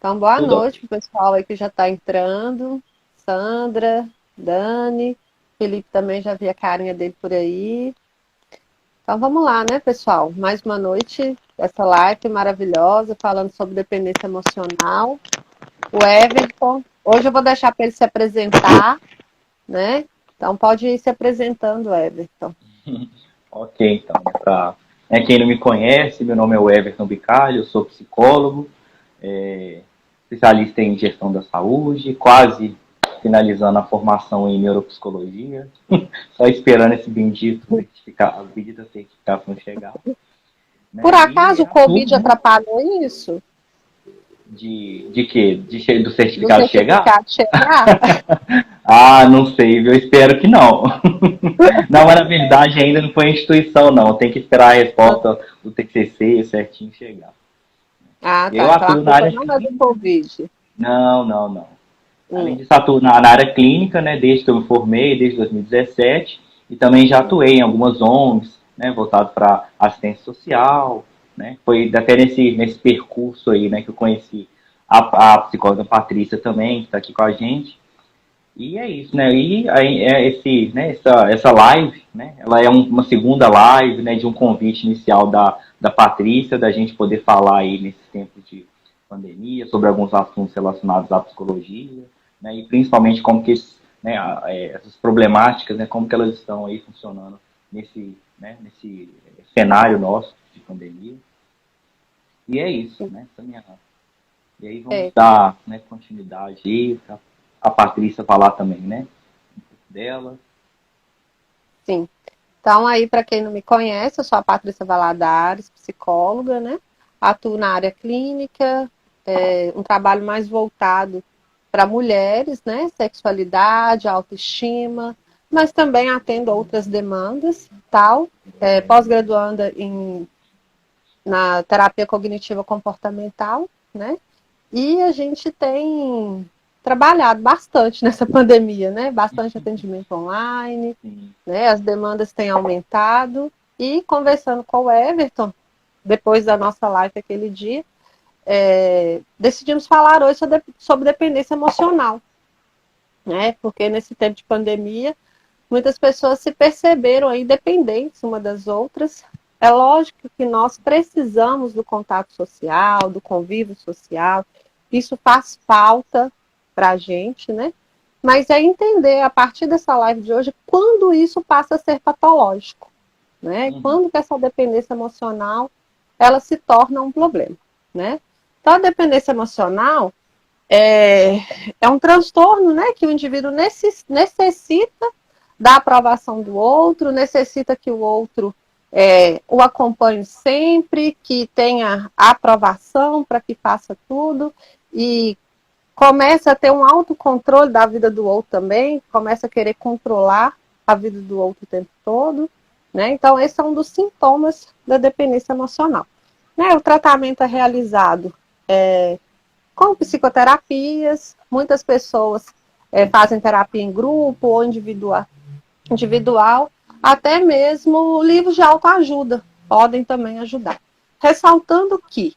Então, boa Tudo noite ok. pro pessoal aí que já está entrando. Sandra, Dani, Felipe também já vi a carinha dele por aí. Então vamos lá, né, pessoal? Mais uma noite, essa live maravilhosa, falando sobre dependência emocional. O Everton, hoje eu vou deixar para ele se apresentar, né? Então pode ir se apresentando, Everton. Ok, então, quem não me conhece, meu nome é Everton Bicalho, eu sou psicólogo, especialista em gestão da saúde, quase finalizando a formação em neuropsicologia, só esperando esse a bendita certificação chegar, Por né? E acaso o atuo, Covid né? atrapalhou isso? De quê? Do Do certificado chegar? certificado chegar? Ah, não sei, eu espero que não. Não, mas na verdade ainda não foi a instituição, não. Tem que esperar a resposta do TCC certinho chegar. Ah, Eu tá. Então a atuo na culpa área não é do clínica. Covid. Não, não, não. Além Hum. disso, atuo na área clínica, né, desde que eu me formei, desde 2017, e também já atuei em algumas ONGs, né, voltado para assistência social, né, foi até nesse percurso aí, né, que eu conheci a psicóloga Patrícia também, que está aqui com a gente, e é isso, né? E aí essa live, né? Ela é uma segunda live, né? De um convite inicial da Patrícia, da gente poder falar aí nesse tempo de pandemia sobre alguns assuntos relacionados à psicologia, né? E principalmente como que essas problemáticas, né? Como que elas estão aí funcionando nesse cenário nosso de pandemia. E é isso, né? E aí vamos É, dar, né, continuidade aí, pra a Patrícia falar também, né? Dela. sim. Então, aí, para quem não me conhece, eu sou a Patrícia Valadares, psicóloga, né? Atuo na área clínica, um trabalho mais voltado para mulheres, né? Sexualidade, autoestima, mas também atendo outras demandas, tal. Pós-graduanda na terapia cognitiva comportamental, né? E a gente tem trabalhado bastante nessa pandemia, né? Bastante atendimento online, Sim. né? As demandas têm aumentado. E conversando com o Everton, depois da nossa live aquele dia, decidimos falar hoje sobre dependência emocional, né? Porque nesse tempo de pandemia, muitas pessoas se perceberam aí dependentes uma das outras. É lógico que nós precisamos do contato social, do convívio social, isso faz falta para a gente, né? Mas é entender a partir dessa live de hoje quando isso passa a ser patológico, né? Uhum. Quando que essa dependência emocional ela se torna um problema, né? Então a dependência emocional é, é um transtorno, né, que o indivíduo necessita da aprovação do outro, necessita que o outro o acompanhe sempre, que tenha aprovação para que faça tudo e começa a ter um autocontrole da vida do outro também, começa a querer controlar a vida do outro o tempo todo, né? Então esse é um dos sintomas da dependência emocional. Né? O tratamento é realizado com psicoterapias, muitas pessoas fazem terapia em grupo ou individual, até mesmo livros de autoajuda podem também ajudar. Ressaltando que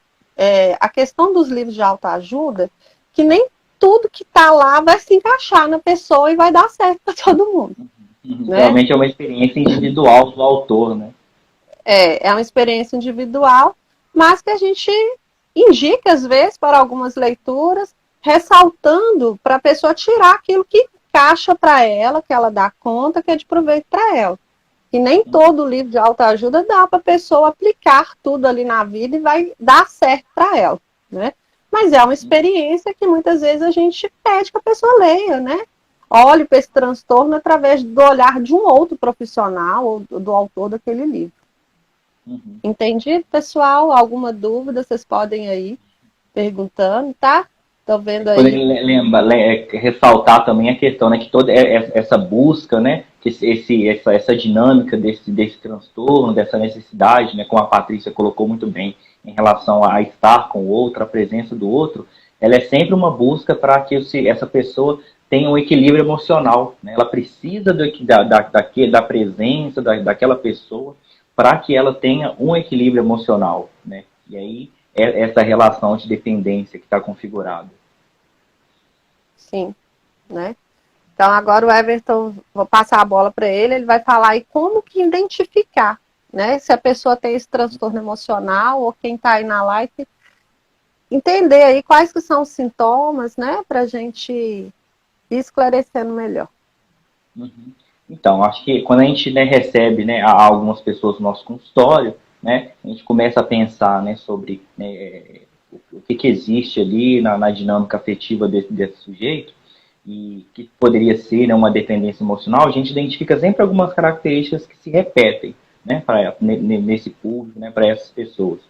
a questão dos livros de autoajuda, que nem tudo que está lá vai se encaixar na pessoa e vai dar certo para todo mundo, Uhum. né? Geralmente é uma experiência individual do autor, né? É uma experiência individual, mas que a gente indica, às vezes, para algumas leituras, ressaltando para a pessoa tirar aquilo que encaixa para ela, que ela dá conta, que é de proveito para ela. E nem Uhum. todo livro de autoajuda dá para a pessoa aplicar tudo ali na vida e vai dar certo para ela, né? Mas é uma experiência que muitas vezes a gente pede que a pessoa leia, né? Olhe para esse transtorno através do olhar de um outro profissional ou do autor daquele livro. Uhum. Entendido, pessoal? Alguma dúvida, vocês podem aí perguntando, tá? Tô vendo aí. Poderia ressaltar também a questão, né, que toda essa busca, né, que essa dinâmica desse transtorno, dessa necessidade, né, como a Patrícia colocou muito bem, em relação a estar com o outro, a presença do outro, ela é sempre uma busca para que essa pessoa tenha um equilíbrio emocional, né? Ela precisa da presença daquela pessoa para que ela tenha um equilíbrio emocional, né? E aí essa relação de dependência que está configurada. Sim, né? Então agora o Everton, vou passar a bola para ele, ele vai falar aí como que identificar, né? Se a pessoa tem esse transtorno emocional ou quem está aí na live, entender aí quais que são os sintomas, né? Para a gente ir esclarecendo melhor. Uhum. Então, acho que quando a gente, né, recebe, né, algumas pessoas no nosso consultório, né, a gente começa a pensar, né, sobre, né, o que existe ali na dinâmica afetiva desse sujeito e que poderia ser, né, uma dependência emocional. A gente identifica sempre algumas características que se repetem, né, nesse público, né, para essas pessoas.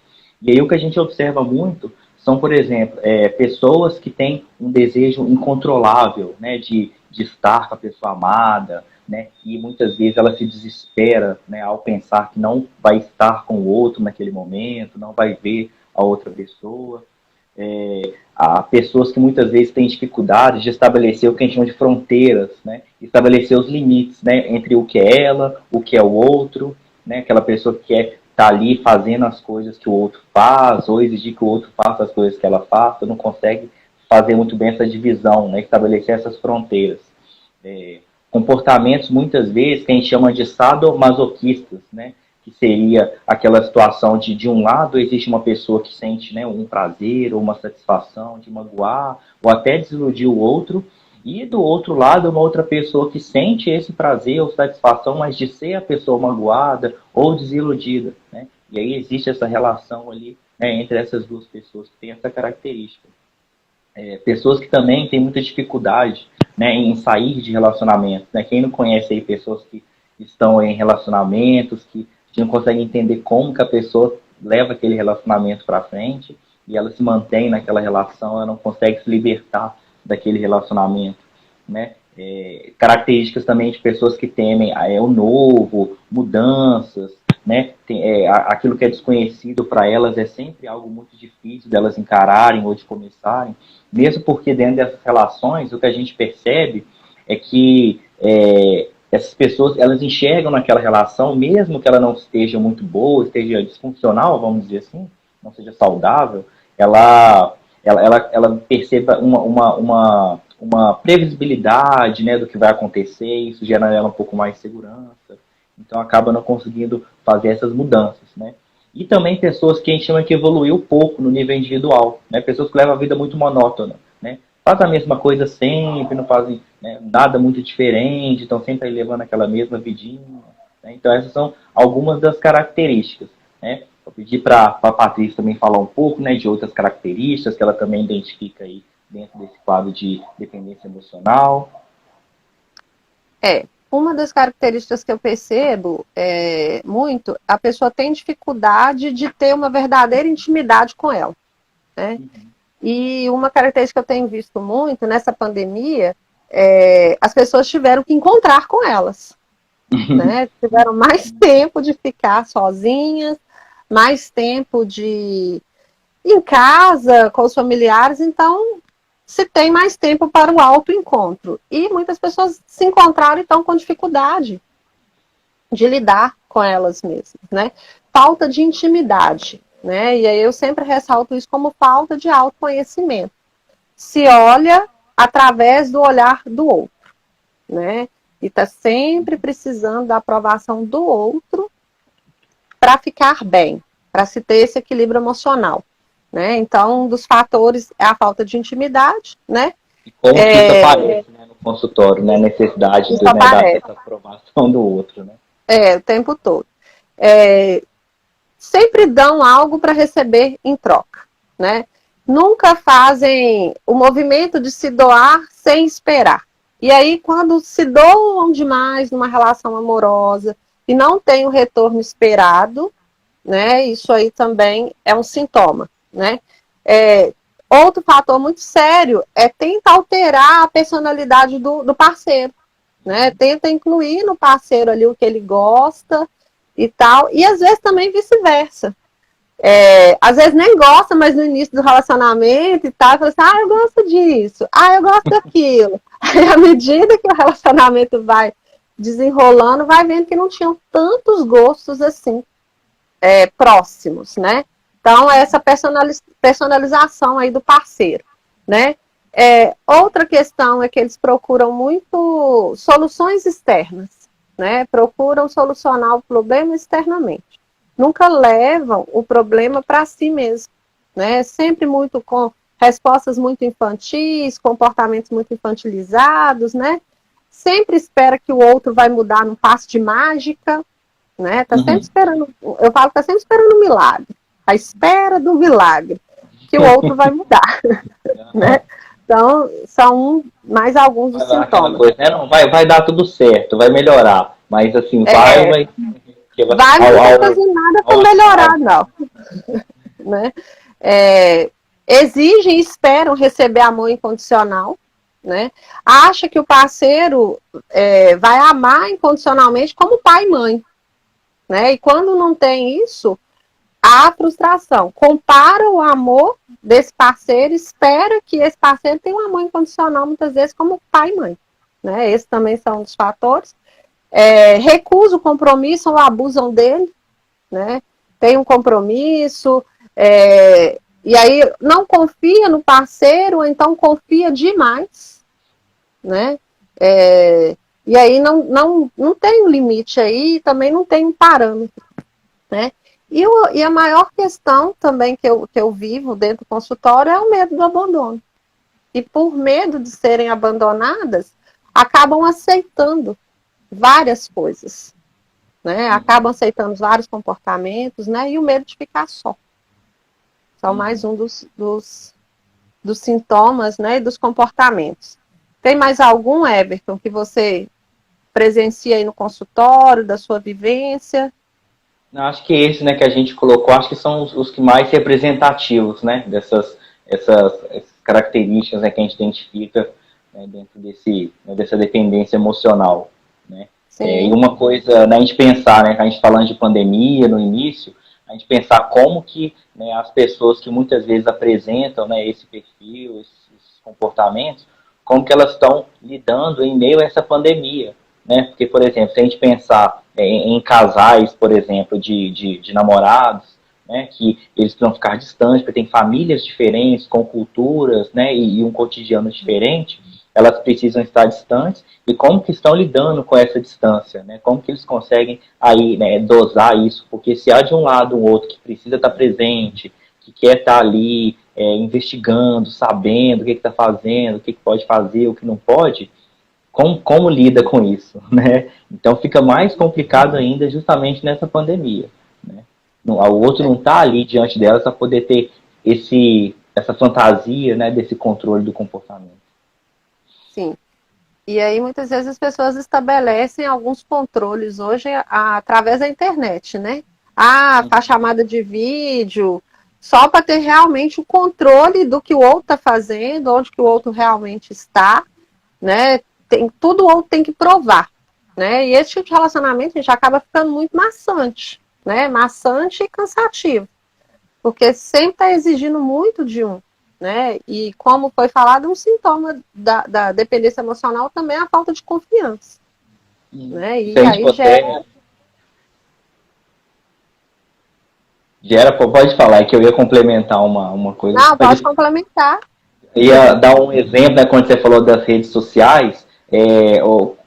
E aí o que a gente observa muito são, por exemplo, pessoas que têm um desejo incontrolável, né, de estar com a pessoa amada, né, e muitas vezes ela se desespera, né, ao pensar que não vai estar com o outro naquele momento, não vai ver a outra pessoa. Há pessoas que muitas vezes têm dificuldades de estabelecer o que a gente chama de fronteiras, né, estabelecer os limites, né, entre o que é ela, o que é o outro, né, aquela pessoa que quer estar ali fazendo as coisas que o outro faz, ou exigir que o outro faça as coisas que ela faça, não consegue fazer muito bem essa divisão, né, estabelecer essas fronteiras. Comportamentos, muitas vezes, que a gente chama de sadomasoquistas, né, que seria aquela situação de um lado existe uma pessoa que sente, né, um prazer ou uma satisfação de magoar ou até desiludir o outro, e do outro lado uma outra pessoa que sente esse prazer ou satisfação, mas de ser a pessoa magoada ou desiludida, né? E aí existe essa relação ali, né, entre essas duas pessoas que têm essa característica. Pessoas que também têm muita dificuldade, né, em sair de relacionamentos, né? Quem não conhece aí pessoas que estão em relacionamentos, que não conseguem entender como que a pessoa leva aquele relacionamento para frente e ela se mantém naquela relação, ela não consegue se libertar daquele relacionamento, né? Características também de pessoas que temem o novo, mudanças, né? Aquilo que é desconhecido para elas é sempre algo muito difícil delas encararem ou de começarem, mesmo porque dentro dessas relações o que a gente percebe é que essas pessoas elas enxergam naquela relação, mesmo que ela não esteja muito boa, esteja disfuncional, vamos dizer assim, não seja saudável, ela perceba uma previsibilidade, né, do que vai acontecer, isso gera nela um pouco mais de segurança, então acaba não conseguindo fazer essas mudanças, né? E também pessoas que a gente chama que evoluiu pouco no nível individual, né? Pessoas que levam a vida muito monótona, né? Fazem a mesma coisa sempre, não fazem, né, nada muito diferente, estão sempre aí levando aquela mesma vidinha, né? Então essas são algumas das características, né? Vou pedir para a Patrícia também falar um pouco, né, de outras características que ela também identifica aí dentro desse quadro de dependência emocional. Uma das características que eu percebo muito, a pessoa tem dificuldade de ter uma verdadeira intimidade com ela, né? E uma característica que eu tenho visto muito nessa pandemia, as pessoas tiveram que encontrar com elas, né? Tiveram mais tempo de ficar sozinhas, mais tempo de ir em casa com os familiares, então se tem mais tempo para o autoencontro. E muitas pessoas se encontraram, então, com dificuldade de lidar com elas mesmas, né? Falta de intimidade, né? E aí eu sempre ressalto isso como falta de autoconhecimento. Se olha através do olhar do outro, né? E está sempre precisando da aprovação do outro para ficar bem, para se ter esse equilíbrio emocional. Né? Então, um dos fatores é a falta de intimidade, né? E como que isso aparece, né, no consultório, né? A necessidade de, né, dar essa aprovação do outro, né? O tempo todo. Sempre dão algo para receber em troca, né? Nunca fazem o movimento de se doar sem esperar. E aí, quando se doam demais numa relação amorosa e não tem o retorno esperado, né? Isso aí também é um sintoma. Né? Outro fator muito sério é tentar alterar a personalidade do parceiro, né? Tenta incluir no parceiro ali o que ele gosta e tal, e às vezes também vice-versa. Às vezes nem gosta, mas no início do relacionamento e tal, fala assim, eu gosto disso, eu gosto daquilo. Aí à medida que o relacionamento vai desenrolando, vai vendo que não tinham tantos gostos assim próximos, né? Então, é essa personalização aí do parceiro, né? Outra questão é que eles procuram muito soluções externas, né? Procuram solucionar o problema externamente. Nunca levam o problema para si mesmo, né? Sempre muito com respostas muito infantis, comportamentos muito infantilizados, né? Sempre espera que o outro vai mudar num passo de mágica, né? Tá sempre esperando, eu falo que tá sempre esperando um milagre, a espera do milagre, que o outro vai mudar, né? Então, são mais alguns dos sintomas. Coisa, né? Não, vai dar tudo certo, vai melhorar, mas assim, vai muitas vezes nada para melhorar, não. Né? Exigem e esperam receber amor incondicional, né? Acha que o parceiro vai amar incondicionalmente como pai e mãe, né? E quando não tem isso, há frustração. Compara o amor desse parceiro, espera que esse parceiro tenha um amor incondicional, muitas vezes, como pai e mãe, né? Esses também são um dos fatores. Recusa o compromisso ou abusam dele, né? Tem um compromisso, e aí não confia no parceiro, ou então confia demais, né? E aí não tem um limite aí, também não tem um parâmetro, né? E a maior questão também que eu vivo dentro do consultório é o medo do abandono. E por medo de serem abandonadas, acabam aceitando várias coisas, né? Acabam aceitando vários comportamentos, né? E o medo de ficar só. São mais um dos sintomas, né? E dos comportamentos. Tem mais algum, Everton, que você presencia aí no consultório, da sua vivência? Acho que esse, né, que a gente colocou, acho que são os que mais representativos, né, essas características, né, que a gente identifica, né, dentro dessa dependência emocional, né. E uma coisa, né, a gente pensar, né, a gente falando de pandemia no início, a gente pensar como que, né, as pessoas que muitas vezes apresentam, né, esse perfil, esses comportamentos, como que elas estão lidando em meio a essa pandemia, né? Porque, por exemplo, se a gente pensar em casais, por exemplo, de namorados, né, que eles precisam ficar distantes, porque tem famílias diferentes, com culturas, né, e um cotidiano diferente, elas precisam estar distantes, e como que estão lidando com essa distância, né? Como que eles conseguem aí, né, dosar isso, porque se há de um lado um outro que precisa estar presente, que quer estar ali investigando, sabendo o que está fazendo, o que pode fazer, o que não pode, como lida com isso, né? Então fica mais complicado ainda justamente nessa pandemia, né? O outro não está ali diante delas para poder ter essa fantasia, né, desse controle do comportamento. Sim. E aí muitas vezes as pessoas estabelecem alguns controles hoje através da internet, né? Faz chamada de vídeo, só para ter realmente o controle do que o outro está fazendo, onde que o outro realmente está, né? Tudo o outro tem que provar, né? E esse tipo de relacionamento a gente acaba ficando muito maçante, né? Maçante e cansativo, porque sempre está exigindo muito de um, né? E como foi falado, um sintoma da dependência emocional também é a falta de confiança, né? E aí pode falar, é que eu ia complementar uma coisa. Não, pode complementar. Ia dar um exemplo, né, quando você falou das redes sociais,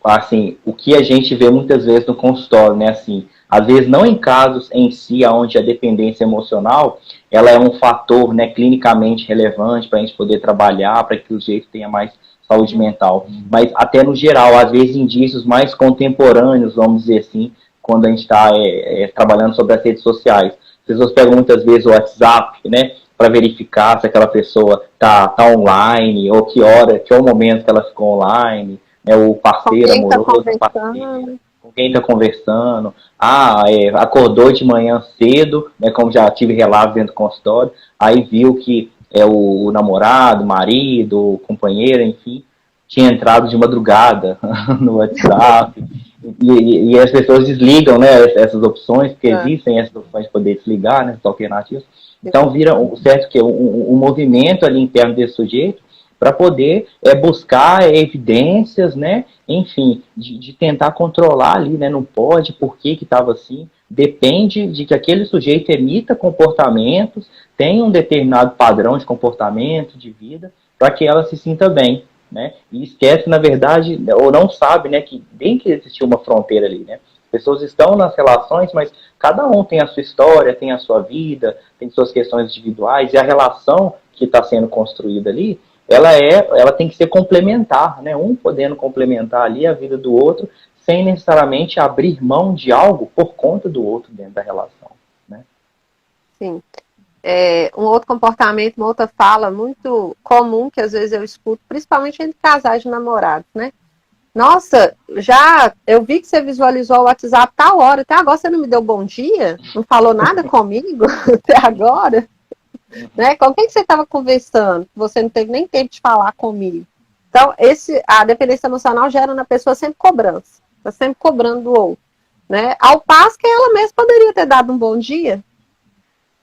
assim, o que a gente vê muitas vezes no consultório, né, assim, às vezes não em casos em si, onde a dependência emocional, ela é um fator, né, clinicamente relevante para a gente poder trabalhar, para que o sujeito tenha mais saúde mental, mas até no geral, às vezes indícios mais contemporâneos, vamos dizer assim, quando a gente está trabalhando sobre as redes sociais. As pessoas pegam muitas vezes o WhatsApp, né, para verificar se aquela pessoa tá online, ou que é o momento que ela ficou online, né, o parceiro amoroso, com quem está conversando, acordou de manhã cedo, né, como já tive relatos dentro do consultório, aí viu que o namorado, o marido, o companheiro, enfim, tinha entrado de madrugada no WhatsApp, e as pessoas desligam, né, essas opções, porque existem essas opções de poder desligar, né, essas alternativas. Então vira um movimento ali interno desse sujeito para poder buscar evidências, né, enfim, de tentar controlar ali, né, não pode, por que estava assim, depende de que aquele sujeito emita comportamentos, tenha um determinado padrão de comportamento, de vida, para que ela se sinta bem, né? E esquece, na verdade, ou não sabe, né, que tem que existir uma fronteira ali, né? As pessoas estão nas relações, mas cada um tem a sua história, tem a sua vida, tem suas questões individuais, e a relação que está sendo construída ali, ela tem que ser complementar, né? Um podendo complementar ali a vida do outro, sem necessariamente abrir mão de algo por conta do outro dentro da relação, né? Sim. Um outro comportamento, uma outra fala muito comum que às vezes eu escuto, principalmente entre casais de namorados, né? Nossa, eu vi que você visualizou o WhatsApp tal hora, até agora você não me deu bom dia? Não falou nada comigo até agora? Né? Com quem que você estava conversando? Você não teve nem tempo de falar comigo. Então, a dependência emocional gera na pessoa sempre cobrança. Está sempre cobrando do outro. Né? Ao passo que ela mesma poderia ter dado um bom dia,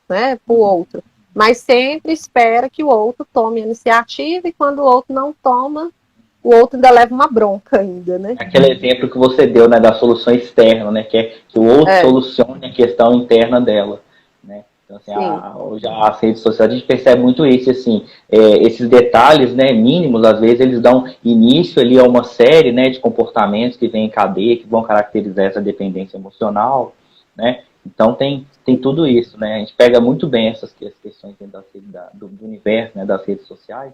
né, para o outro. Mas sempre espera que o outro tome a iniciativa, e quando o outro não toma, o outro ainda leva uma bronca ainda, né? Aquele exemplo que você deu, né, da solução externa, né, que é que o outro solucione a questão interna dela, né? Então, assim, hoje as redes sociais a gente percebe muito isso, assim, esses detalhes, né, mínimos, às vezes eles dão início ali a uma série, né, de comportamentos que vêm em cadeia, que vão caracterizar essa dependência emocional, né? Então tem tudo isso, né? A gente pega muito bem essas questões dentro do universo, né, das redes sociais,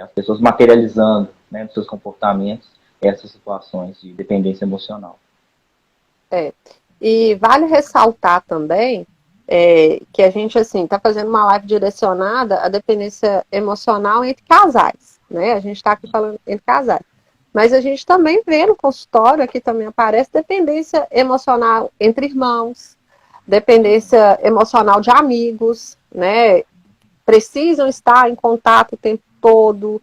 as pessoas materializando, né, nos seus comportamentos essas situações de dependência emocional. E vale ressaltar também que a gente assim está fazendo uma live direcionada à dependência emocional entre casais, né? A gente está aqui falando entre casais. Mas a gente também vê no consultório, aqui também aparece dependência emocional entre irmãos, dependência emocional de amigos, né? Precisam estar em contato o tempo todo,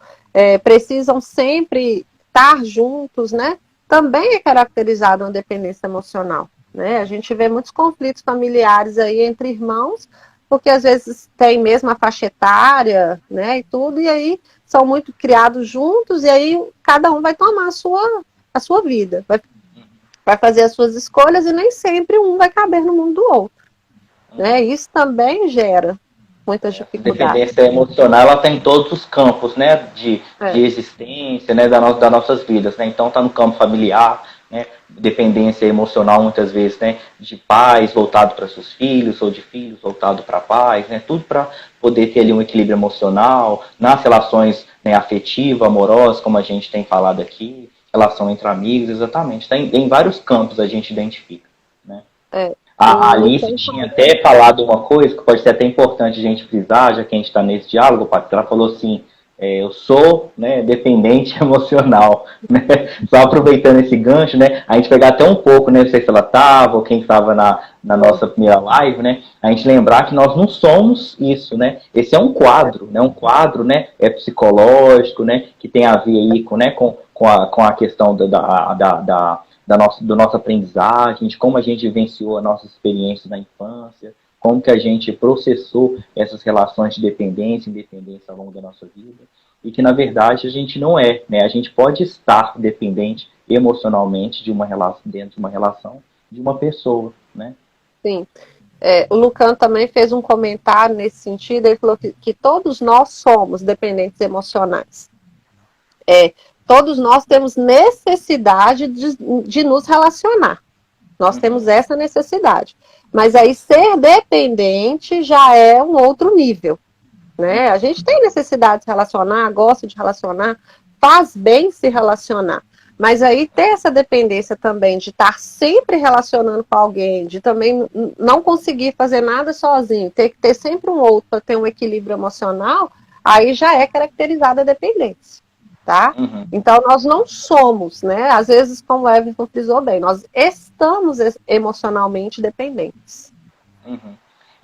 precisam sempre estar juntos, né? Também é caracterizado uma dependência emocional, né? A gente vê muitos conflitos familiares aí entre irmãos, porque às vezes tem mesmo a faixa etária, né? E tudo, e aí são muito criados juntos, e aí cada um vai tomar a sua vida, vai fazer as suas escolhas, e nem sempre um vai caber no mundo do outro, né? Isso também gera muitas dificuldades. A dependência emocional, ela está em todos os campos, né, de existência, né, das nossas vidas, né? Então está no campo familiar, né, dependência emocional muitas vezes, né, de pais voltado para seus filhos, ou de filhos voltado para pais, né, tudo para poder ter ali um equilíbrio emocional, nas relações, né, afetivas, amorosas, como a gente tem falado aqui, relação entre amigos, exatamente, tá em vários campos a gente identifica, né. A Alice tinha até falado uma coisa que pode ser até importante a gente frisar, já que a gente está nesse diálogo, Patrícia. Ela falou assim, eu sou, né, dependente emocional, né? Só aproveitando esse gancho, né, a gente pegar até um pouco, né, não sei se ela estava ou quem estava na nossa primeira live, né, a gente lembrar que nós não somos isso, né, esse é um quadro, né, psicológico, né, que tem a ver aí com a questão do nosso aprendizagem, de como a gente vivenciou a nossa experiência na infância, como que a gente processou essas relações de dependência e independência ao longo da nossa vida, e que, na verdade, a gente não é, né? A gente pode estar dependente emocionalmente dentro de uma relação de uma pessoa, né? Sim. O Lucan também fez um comentário nesse sentido, ele falou que todos nós somos dependentes emocionais. Todos nós temos necessidade de nos relacionar. Nós temos essa necessidade. Mas aí ser dependente já é um outro nível, né? A gente tem necessidade de se relacionar, gosta de relacionar, faz bem se relacionar. Mas aí ter essa dependência também de estar sempre relacionando com alguém, de também não conseguir fazer nada sozinho, ter que ter sempre um outro para ter um equilíbrio emocional, aí já é caracterizada a dependência. Tá? Então, nós não somos, né? Às vezes, como o Everton frisou bem, nós estamos emocionalmente dependentes.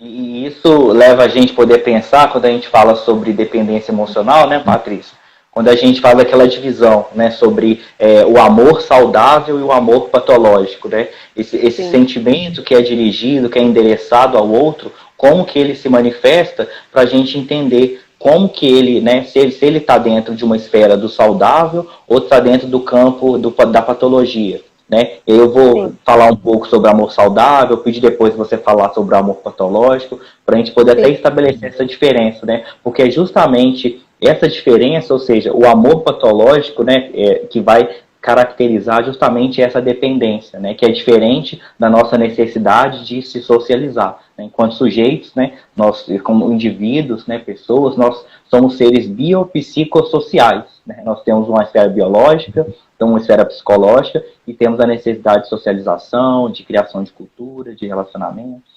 E isso leva a gente a poder pensar, quando a gente fala sobre dependência emocional, né, Patrícia? Quando a gente faz aquela divisão, né, sobre o amor saudável e o amor patológico, né? Esse sentimento que é dirigido, que é endereçado ao outro, como que ele se manifesta, para a gente entender como que ele, né, se ele está dentro de uma esfera do saudável ou está dentro do campo da patologia, né? Eu vou Sim. falar um pouco sobre amor saudável, pedir depois você falar sobre o amor patológico, para a gente poder até estabelecer essa diferença, né? Porque é justamente essa diferença, ou seja, o amor patológico, né, que vai caracterizar justamente essa dependência, né, que é diferente da nossa necessidade de se socializar. Né? Enquanto sujeitos, né, nós, como indivíduos, né, pessoas, nós somos seres biopsicossociais. Né? Nós temos uma esfera biológica, então uma esfera psicológica, e temos a necessidade de socialização, de criação de cultura, de relacionamentos.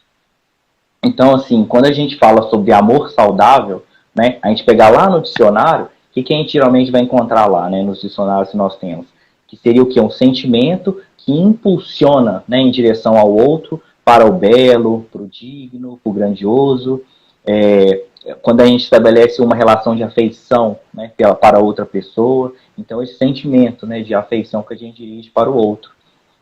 Então, assim, quando a gente fala sobre amor saudável, né, a gente pegar lá no dicionário, o que a gente geralmente vai encontrar lá, né, nos dicionários que nós temos? Que seria o que? Um sentimento que impulsiona, né, em direção ao outro, para o belo, para o digno, para o grandioso. Quando a gente estabelece uma relação de afeição, né, para outra pessoa, então esse sentimento, né, de afeição que a gente dirige para o outro.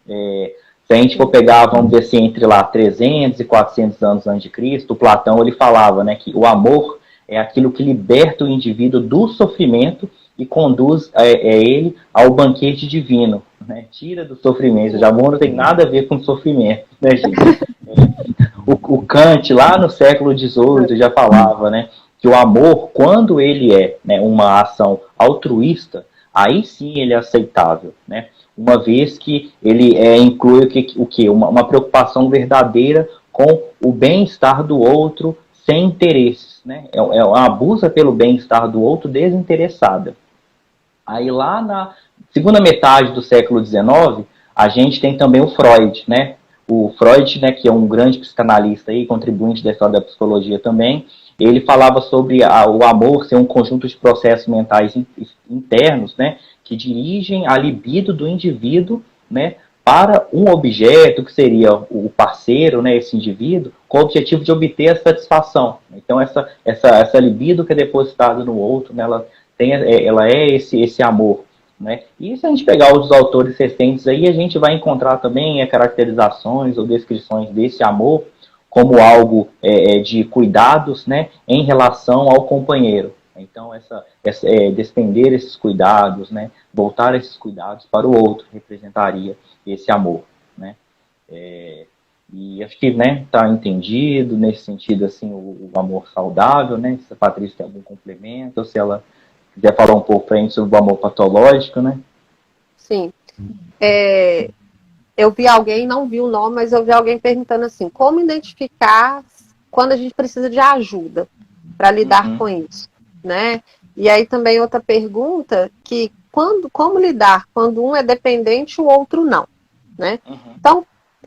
Se a gente for pegar, vamos dizer assim, entre lá 300 e 400 anos antes de Cristo, Platão ele falava, né, que o amor é aquilo que liberta o indivíduo do sofrimento e conduz ele ao banquete divino, né? Tira do sofrimento. O amor não tem nada a ver com sofrimento, né, gente? O Kant, lá no século XVIII, já falava, né, que o amor, quando ele é, né, uma ação altruísta, aí sim ele é aceitável, né? Uma vez que ele inclui o que? Uma preocupação verdadeira com o bem-estar do outro sem interesses. Né? É uma busca pelo bem-estar do outro desinteressada. Aí lá na segunda metade do século XIX, a gente tem também o Freud, né? O Freud, né, que é um grande psicanalista e contribuinte da história da psicologia também, ele falava sobre o amor ser um conjunto de processos mentais internos, né, que dirigem a libido do indivíduo, né, para um objeto, que seria o parceiro, né, esse indivíduo, com o objetivo de obter a satisfação. Então, essa libido que é depositada no outro, né, ela é esse amor. Né? E se a gente pegar os autores recentes aí, a gente vai encontrar também caracterizações ou descrições desse amor como algo de cuidados, né, em relação ao companheiro. Então, despender esses cuidados, né, voltar esses cuidados para o outro, representaria esse amor. Né? E acho que está entendido nesse sentido assim, o amor saudável. Né? Se a Patrícia tem algum complemento, ou se ela quiser falar um pouco para a gente sobre o amor patológico, né? Sim. Eu vi alguém, não vi o nome, mas eu vi alguém perguntando assim, como identificar quando a gente precisa de ajuda para lidar com isso, né? E aí também outra pergunta, que como lidar quando um é dependente e o outro não, né? Então,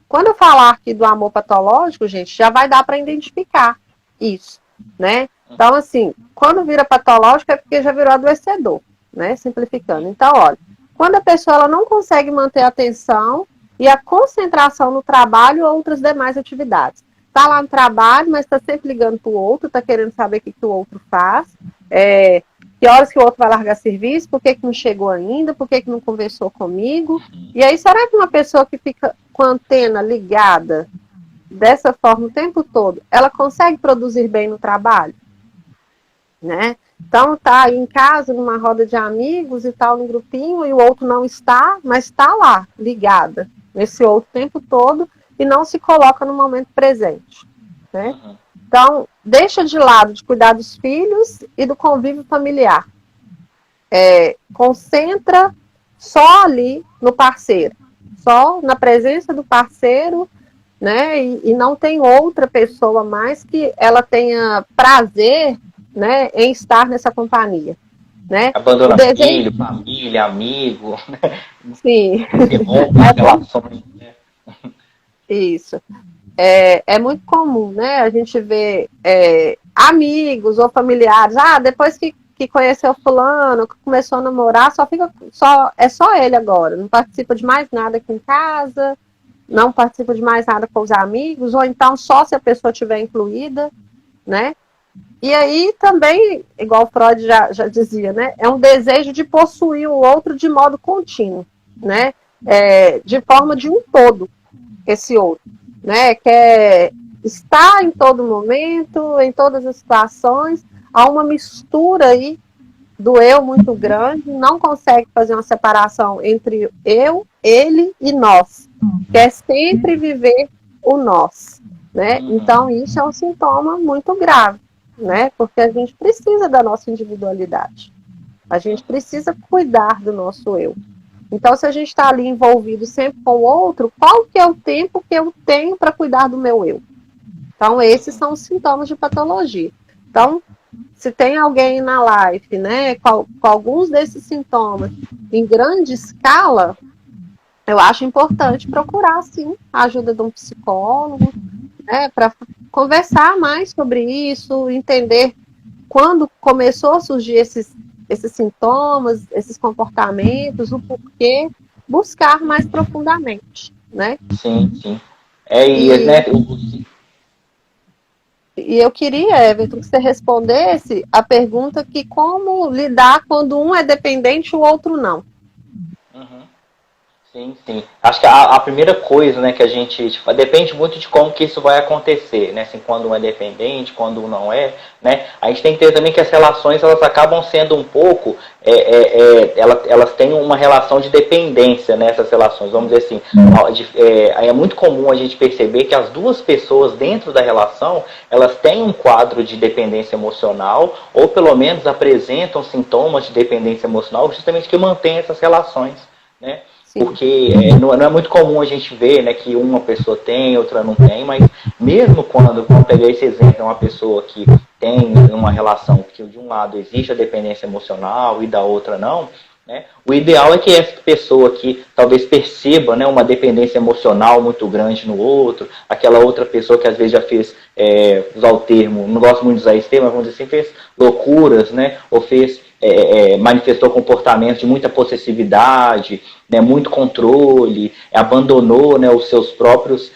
quando eu falar aqui do amor patológico, gente, já vai dar para identificar isso, né? Então, assim, quando vira patológico é porque já virou adoecedor, né? Simplificando. Então, olha, quando a pessoa ela não consegue manter a atenção e a concentração no trabalho ou outras demais atividades. Está lá no trabalho, mas está sempre ligando para o outro, está querendo saber o que o outro faz, que horas que o outro vai largar serviço, por que não chegou ainda, por que não conversou comigo. E aí, será que uma pessoa que fica com a antena ligada dessa forma o tempo todo, ela consegue produzir bem no trabalho? Né? Então tá aí em casa, numa roda de amigos e tal, num grupinho, e o outro não está, mas está lá, ligada, nesse outro tempo todo, e não se coloca no momento presente. Né? Então, deixa de lado de cuidar dos filhos e do convívio familiar. Concentra só ali no parceiro, só na presença do parceiro, né? E não tem outra pessoa mais que ela tenha prazer, né, em estar nessa companhia. Né? Abandonar filho, família, amigo. Sim. Relações, né? Isso. É muito comum, né? A gente vê amigos ou familiares. Depois que conheceu fulano, que começou a namorar, é só ele agora. Não participa de mais nada aqui em casa, não participa de mais nada com os amigos, ou então só se a pessoa estiver incluída, né? E aí também, igual o Freud já dizia, né? É um desejo de possuir o outro de modo contínuo, né? De forma de um todo, esse outro, né? Quer estar em todo momento, em todas as situações, há uma mistura aí do eu muito grande, não consegue fazer uma separação entre eu, ele e nós. Quer sempre viver o nós, né? Então, isso é um sintoma muito grave, né? Porque a gente precisa da nossa individualidade. A gente precisa cuidar do nosso eu. Então, se a gente está ali envolvido sempre com o outro, qual que é o tempo que eu tenho para cuidar do meu eu? Então, esses são os sintomas de patologia. Então, se tem alguém na live, né, com alguns desses sintomas em grande escala, eu acho importante procurar, sim, a ajuda de um psicólogo, né, para conversar mais sobre isso, entender quando começou a surgir esses sintomas, esses comportamentos, o porquê, buscar mais profundamente, né? Sim, sim. Né? E eu queria, Everton, que você respondesse a pergunta que como lidar quando um é dependente e o outro não. Sim, sim. Acho que a primeira coisa, né, que a gente, tipo, depende muito de como que isso vai acontecer, né, assim, quando um é dependente, quando um não é, né, a gente tem que ter também que as relações, elas acabam sendo um pouco, elas têm uma relação de dependência nessas relações, vamos dizer assim, é muito comum a gente perceber que as duas pessoas dentro da relação, elas têm um quadro de dependência emocional, ou pelo menos apresentam sintomas de dependência emocional, justamente que mantém essas relações, né. Porque não é muito comum a gente ver, né, que uma pessoa tem, outra não tem, mas mesmo quando pegar esse exemplo, uma pessoa que tem uma relação que de um lado existe a dependência emocional e da outra não, né, o ideal é que essa pessoa que talvez perceba, né, uma dependência emocional muito grande no outro, aquela outra pessoa que às vezes já fez, usar o termo, não gosto muito de usar esse termo, mas vamos dizer assim, fez loucuras, né, ou fez manifestou comportamentos de muita possessividade, né, muito controle, abandonou, né, os seus próprios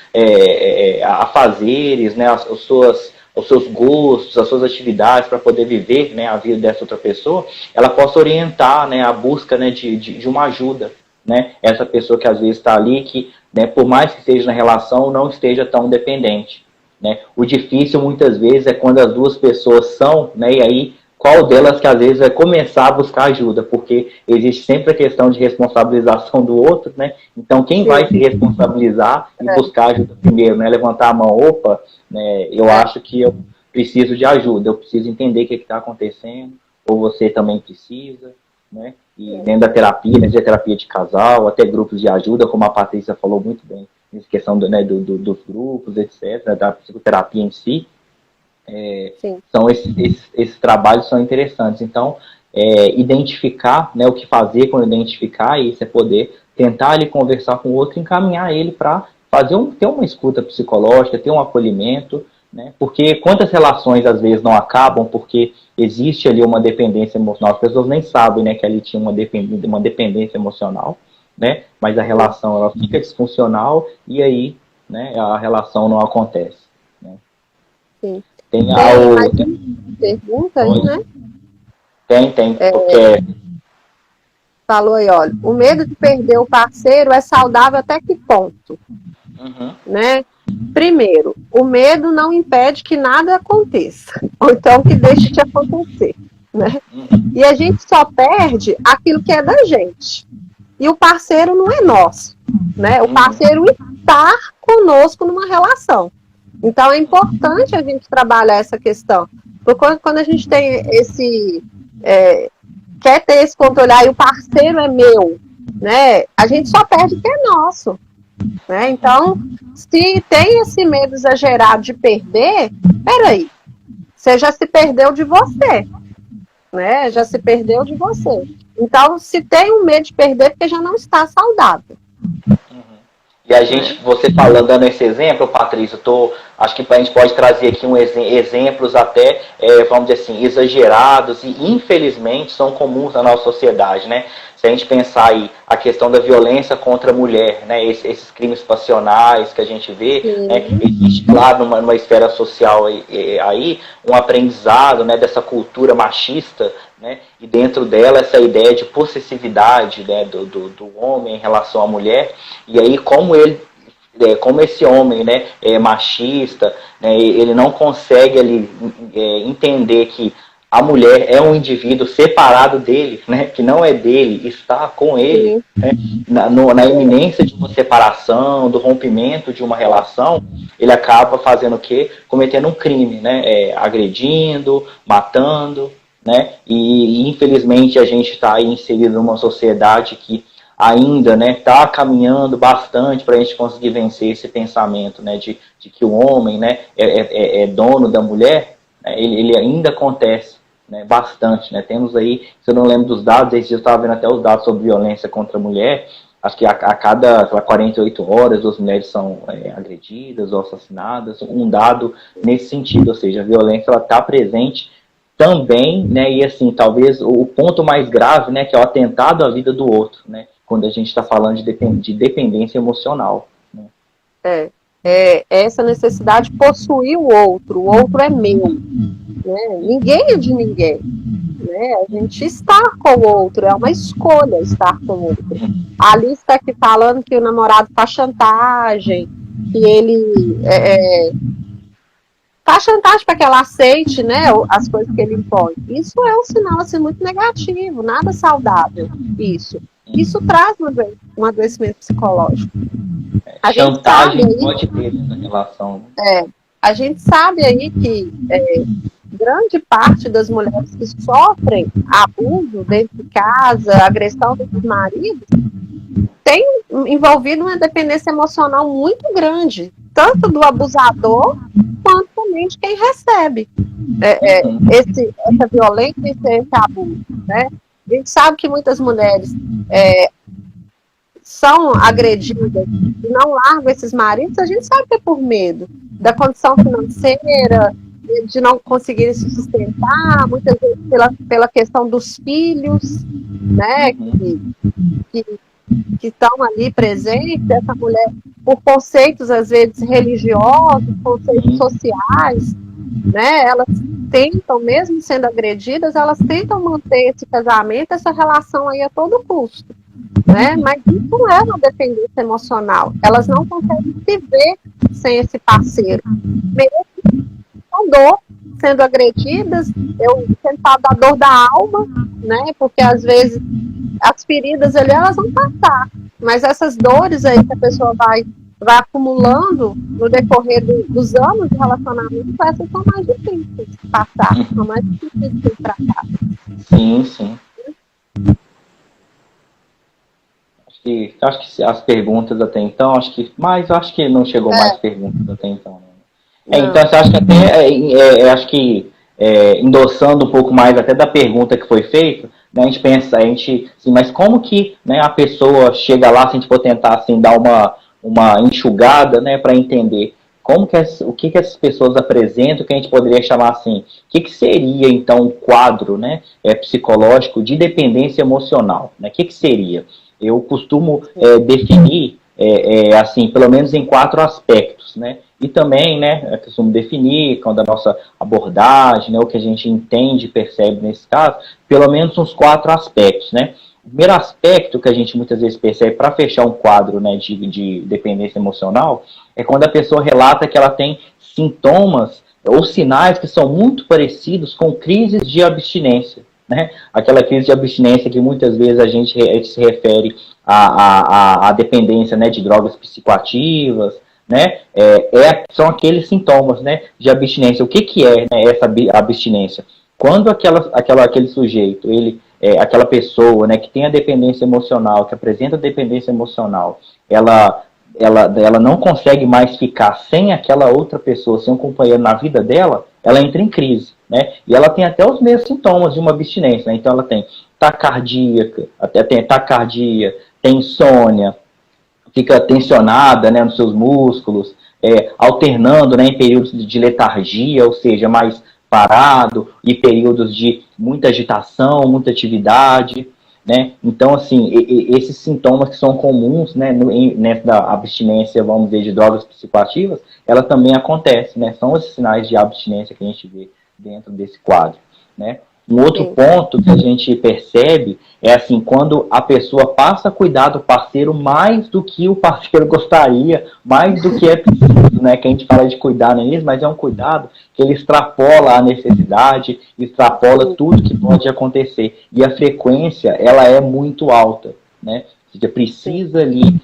afazeres, né, os seus gostos, as suas atividades para poder viver, né, a vida dessa outra pessoa, ela possa orientar, né, a busca, né, de uma ajuda. Né, essa pessoa que às vezes está ali, que, né, por mais que esteja na relação, não esteja tão dependente. Né. O difícil muitas vezes é quando as duas pessoas são, né, e aí qual delas que às vezes vai começar a buscar ajuda, porque existe sempre a questão de responsabilização do outro, né? Então quem vai se responsabilizar e buscar ajuda primeiro, né? Levantar a mão, opa, né? Eu acho que eu preciso de ajuda, eu preciso entender o que está acontecendo, ou você também precisa, né? E dentro da terapia, né, de terapia de casal, até grupos de ajuda, como a Patrícia falou muito bem, nessa questão dos grupos, etc., da psicoterapia em si, são esses trabalhos são interessantes. Então, identificar, né, o que fazer quando identificar, e isso é poder tentar ali conversar com o outro, encaminhar ele para ter uma escuta psicológica, ter um acolhimento, né, porque quantas relações às vezes não acabam porque existe ali uma dependência emocional, as pessoas nem sabem, né, que ali tinha uma dependência emocional, né, mas a relação ela fica disfuncional e aí, né, a relação não acontece. Né. Sim. Tem mais pergunta aí, né? Tem, porque... Falou aí, olha, o medo de perder o parceiro é saudável até que ponto? Né? Primeiro, o medo não impede que nada aconteça, ou então que deixe de acontecer, né? E a gente só perde aquilo que é da gente. E o parceiro não é nosso, né? O parceiro está conosco numa relação. Então, é importante a gente trabalhar essa questão. Porque quando a gente tem quer ter esse controle, e o parceiro é meu, né? A gente só perde o que é nosso. Né? Então, se tem esse medo exagerado de perder, peraí, você já se perdeu de você. Né? Já se perdeu de você. Então, se tem um medo de perder, é porque já não está saudável. E a gente, você falando, dando esse exemplo, Patrícia, acho que a gente pode trazer aqui exemplos até, vamos dizer assim, exagerados e infelizmente são comuns na nossa sociedade, né? Se a gente pensar aí a questão da violência contra a mulher, né? Esses crimes passionais que a gente vê, né? Existe, claro, numa esfera social aí um aprendizado, né, dessa cultura machista, né? E dentro dela essa ideia de possessividade, né, do homem em relação à mulher, e aí como esse homem, né, é machista, né, ele não consegue ali entender que a mulher é um indivíduo separado dele, né, que não é dele, está com ele, né, na iminência de uma separação, do rompimento de uma relação, ele acaba fazendo o quê? Cometendo um crime, né, agredindo, matando, né, e infelizmente a gente está aí inserido numa sociedade que ainda está caminhando bastante para a gente conseguir vencer esse pensamento, né, de que o homem, né, é dono da mulher, né, ele ainda acontece, né, bastante. Né, temos aí, se eu não lembro dos dados, esse dia eu estava vendo até os dados sobre violência contra a mulher, acho que a cada 48 horas 2 mulheres são agredidas ou assassinadas, um dado nesse sentido, ou seja, a violência está presente também, né, e assim, talvez o ponto mais grave, né, que é o atentado à vida do outro, né, quando a gente está falando de dependência emocional. Né. É essa necessidade de possuir o outro é meu, né? Ninguém é de ninguém, né? A gente está com o outro, é uma escolha estar com o outro. A Alice está aqui falando que o namorado faz chantagem, que ele faz chantagem para que ela aceite, né, as coisas que ele impõe. Isso é um sinal assim, muito negativo, nada saudável. Isso traz um adoecimento psicológico. A chantagem pode ter nessa relação. A gente sabe aí que grande parte das mulheres que sofrem abuso dentro de casa, agressão dos maridos, tem envolvido uma dependência emocional muito grande, tanto do abusador quanto também de quem recebe essa violência e esse abuso, né? A gente sabe que muitas mulheres são agredidas e não largam esses maridos, a gente sabe que é por medo da condição financeira, de não conseguirem se sustentar, muitas vezes pela questão dos filhos, né, que estão ali presentes, essa mulher, por conceitos, às vezes, religiosos, conceitos sociais, né, elas tentam, mesmo sendo agredidas, elas tentam manter esse casamento, essa relação aí a todo custo, né, mas isso não é uma dependência emocional, elas não conseguem viver sem esse parceiro, mesmo com dor, sendo agredidas, eu sempre falo da dor da alma, né, porque às vezes as feridas ali, elas vão passar, mas essas dores aí que a pessoa vai acumulando no decorrer dos anos de relacionamento, essas são mais difíceis de passar, são mais difíceis de tratar. Sim. Acho que as perguntas até então, acho que não chegou mais perguntas até então. Né? Então, você acha que até, acho que endossando um pouco mais até da pergunta que foi feita, né, a gente pensa, assim, mas como que, né, a pessoa chega lá, se a gente for tentar assim, dar uma enxugada, né, para entender o que essas pessoas apresentam, que a gente poderia chamar assim, o que seria então um quadro, né, psicológico de dependência emocional, né, o que seria? Eu costumo definir, assim, pelo menos em 4 aspectos, né, e também, né, eu costumo definir, quando a nossa abordagem, né, o que a gente entende e percebe nesse caso, pelo menos uns 4 aspectos, né. O primeiro aspecto que a gente muitas vezes percebe para fechar um quadro, né, de dependência emocional é quando a pessoa relata que ela tem sintomas ou sinais que são muito parecidos com crises de abstinência. Né? Aquela crise de abstinência que muitas vezes a gente se refere à dependência, né, de drogas psicoativas, né? São aqueles sintomas, né, de abstinência. O que é, né, essa abstinência? Quando aquele sujeito, aquela pessoa, né, que tem a dependência emocional, que apresenta dependência emocional, ela não consegue mais ficar sem aquela outra pessoa, sem um companheiro na vida dela, ela entra em crise, né? E ela tem até os mesmos sintomas de uma abstinência, né? Então ela tem taquicardia, tem insônia, fica tensionada, né, nos seus músculos, alternando, né, em períodos de letargia, ou seja, mais parado, e períodos de muita agitação, muita atividade, né? Então, assim, esses sintomas que são comuns, né, nessa abstinência, vamos dizer, de drogas psicoativas, ela também acontece, né? São esses sinais de abstinência que a gente vê dentro desse quadro, né? Um outro ponto que a gente percebe é assim, quando a pessoa passa a cuidar do parceiro mais do que o parceiro gostaria, mais do que é preciso, cuidado, né, que a gente fala de cuidar no início, mas é um cuidado que ele extrapola a necessidade, extrapola tudo que pode acontecer. E a frequência, ela é muito alta, né? Você precisa ali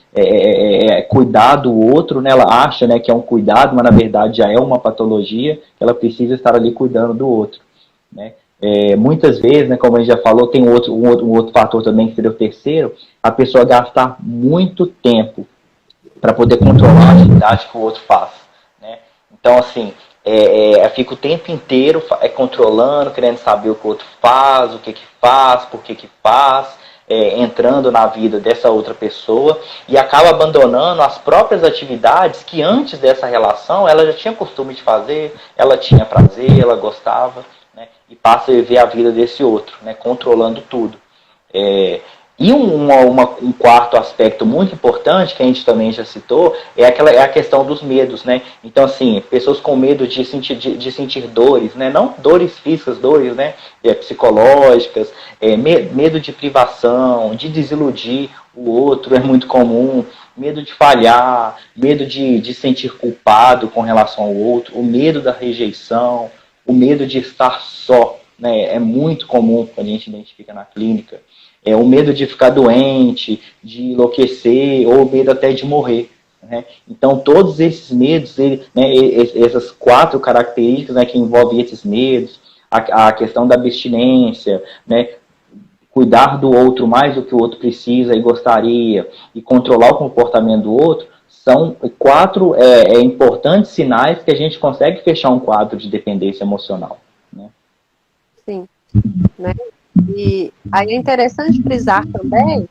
cuidar do outro, né? Ela acha, né, que é um cuidado, mas na verdade já é uma patologia, ela precisa estar ali cuidando do outro, né? Muitas vezes, né, como a gente já falou, tem um outro fator também, que seria o terceiro, a pessoa gastar muito tempo para poder controlar a atividade que o outro faz, né? Então, assim, fica o tempo inteiro controlando, querendo saber o que o outro faz, o que faz, por que faz, entrando na vida dessa outra pessoa e acaba abandonando as próprias atividades que antes dessa relação ela já tinha costume de fazer, ela tinha prazer, ela gostava, né? E passa a viver a vida desse outro, né? Controlando tudo. E um quarto aspecto muito importante, que a gente também já citou, é a questão dos medos, né? Então, assim, pessoas com medo de sentir dores, né? Não dores físicas, dores, né? Psicológicas, medo de privação, de desiludir o outro é muito comum, medo de falhar, medo de sentir culpado com relação ao outro, o medo da rejeição, o medo de estar só, né? É muito comum quando a gente identifica na clínica. O medo de ficar doente, de enlouquecer, ou o medo até de morrer, né? Então, todos esses medos, né, essas 4 características, né, que envolvem esses medos, a questão da abstinência, né, cuidar do outro mais do que o outro precisa e gostaria, e controlar o comportamento do outro, são 4 importantes sinais que a gente consegue fechar um quadro de dependência emocional, né? Sim, né? E aí é interessante frisar também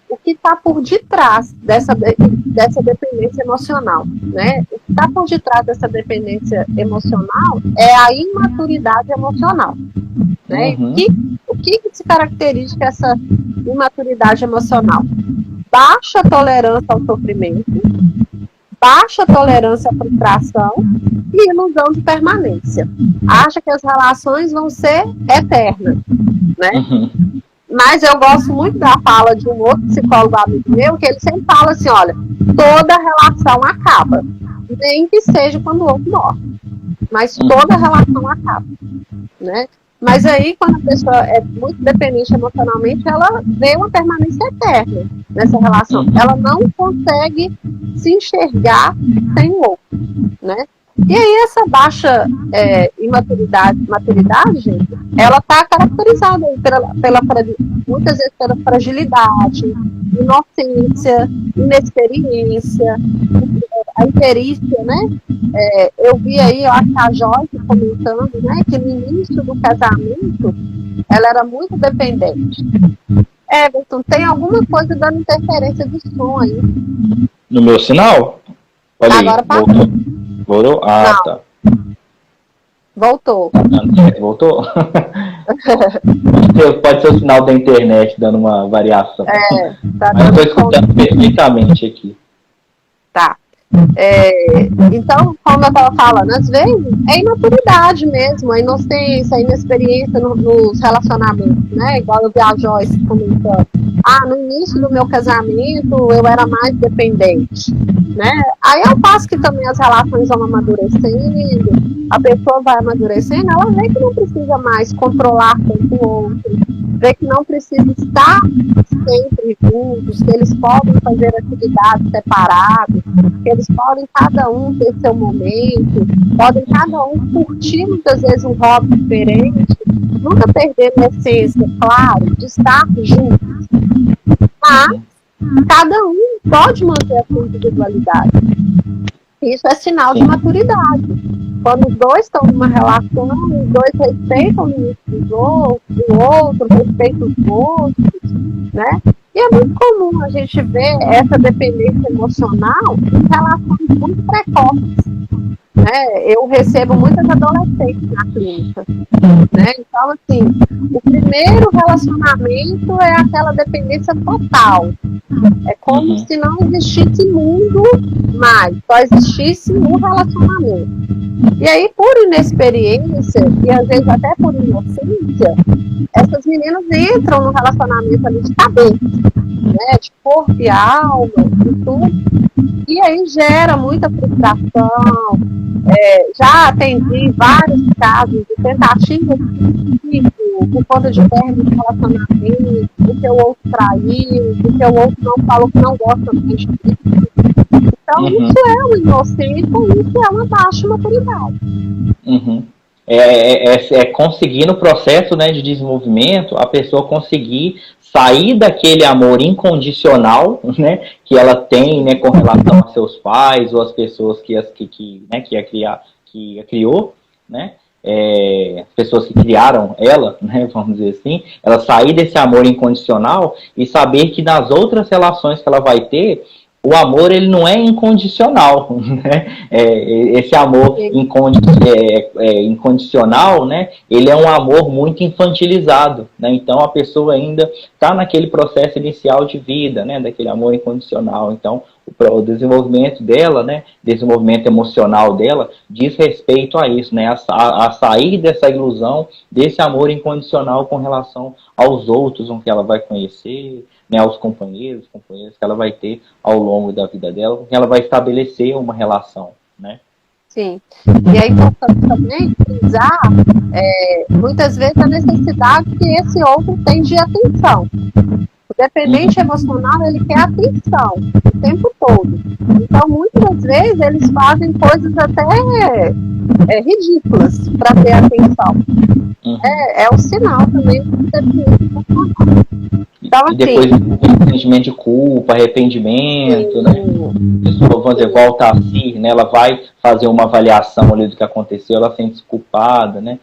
o que está por detrás dessa dependência emocional, né? O que está por detrás dessa dependência emocional é a imaturidade emocional, né? Uhum. O que se caracteriza essa imaturidade emocional? Baixa tolerância ao sofrimento, baixa tolerância à frustração e ilusão de permanência. Acha que as relações vão ser eternas, né? Uhum. Mas eu gosto muito da fala de um outro psicólogo amigo meu, que ele sempre fala assim, olha, toda relação acaba, nem que seja quando o outro morre, mas toda relação acaba, né? Mas aí, quando a pessoa é muito dependente emocionalmente, ela vê uma permanência eterna nessa relação. Ela não consegue se enxergar sem o outro, né? E aí, essa baixa maturidade, gente, ela está caracterizada muitas vezes pela fragilidade, inocência, inexperiência, a imperícia, né? Eu vi aí, eu acho que a Joyce comentando, né, que no início do casamento ela era muito dependente. Everton, tem alguma coisa dando interferência de som aí? No meu sinal? Olha aí, agora passou. Voltou? Ah, não. Tá. Voltou. Voltou? Pode ser o sinal da internet dando uma variação. Tá. Mas eu estou escutando perfeitamente aqui. Tá. Então, como eu estava falando, às vezes é imaturidade mesmo, a inocência, a inexperiência nos relacionamentos, né? Igual eu vi a Joyce comentando. No início do meu casamento eu era mais dependente, né? Aí ao passo que também as relações vão amadurecendo, a pessoa vai amadurecendo, ela vê que não precisa mais controlar tanto o outro, vê que não precisa estar sempre juntos, que eles podem fazer atividades separadas, que eles podem cada um ter seu momento, podem cada um curtir muitas vezes um hobby diferente, nunca perdendo a essência, claro, de estar juntos, mas cada um pode manter a sua individualidade. Isso é sinal de maturidade. Quando os dois estão numa relação, os dois respeitam o limite do outro respeita os outros, né? E é muito comum a gente ver essa dependência emocional em relações muito precoces, né? Eu recebo muitas adolescentes na clínica, né? Então, assim, o primeiro relacionamento é aquela dependência total. É como se não existisse mundo mais, só existisse um relacionamento. E aí, por inexperiência, e às vezes até por inocência, essas meninas entram no relacionamento ali de cabeça, né, de corpo e alma, e tudo. E aí gera muita frustração. Já atendi vários casos de tentativa de suicídio por conta de término de relacionamento, porque o outro traiu, porque o outro não falou que não gosta mais de mim. Então, isso é uma inocência, isso é uma baixa maturidade. Conseguir no processo, né, de desenvolvimento, a pessoa conseguir sair daquele amor incondicional, né, que ela tem, né, com relação a seus pais ou as pessoas que a criou, né, as pessoas que criaram ela, né, vamos dizer assim, ela sair desse amor incondicional e saber que nas outras relações que ela vai ter, o amor ele não é incondicional, né? Esse amor incondicional, né? Ele é um amor muito infantilizado, né? Então a pessoa ainda está naquele processo inicial de vida, né? Daquele amor incondicional. Então o desenvolvimento dela, né? Desenvolvimento emocional dela diz respeito a isso, né? A sair dessa ilusão desse amor incondicional com relação aos outros, que ela vai conhecer, né, aos companheiros que ela vai ter ao longo da vida dela, com quem ela vai estabelecer uma relação, né? Sim. E é importante também frisar, muitas vezes, a necessidade que esse outro tem de atenção. O dependente emocional, ele quer atenção o tempo todo. Então, muitas vezes, eles fazem coisas até ridículas para ter atenção. É o sinal também do dependente emocional. Então, e depois o sentimento de culpa, arrependimento, né? A pessoa, vamos dizer, volta a si, né? Ela vai fazer uma avaliação ali do que aconteceu, ela sente-se culpada, né?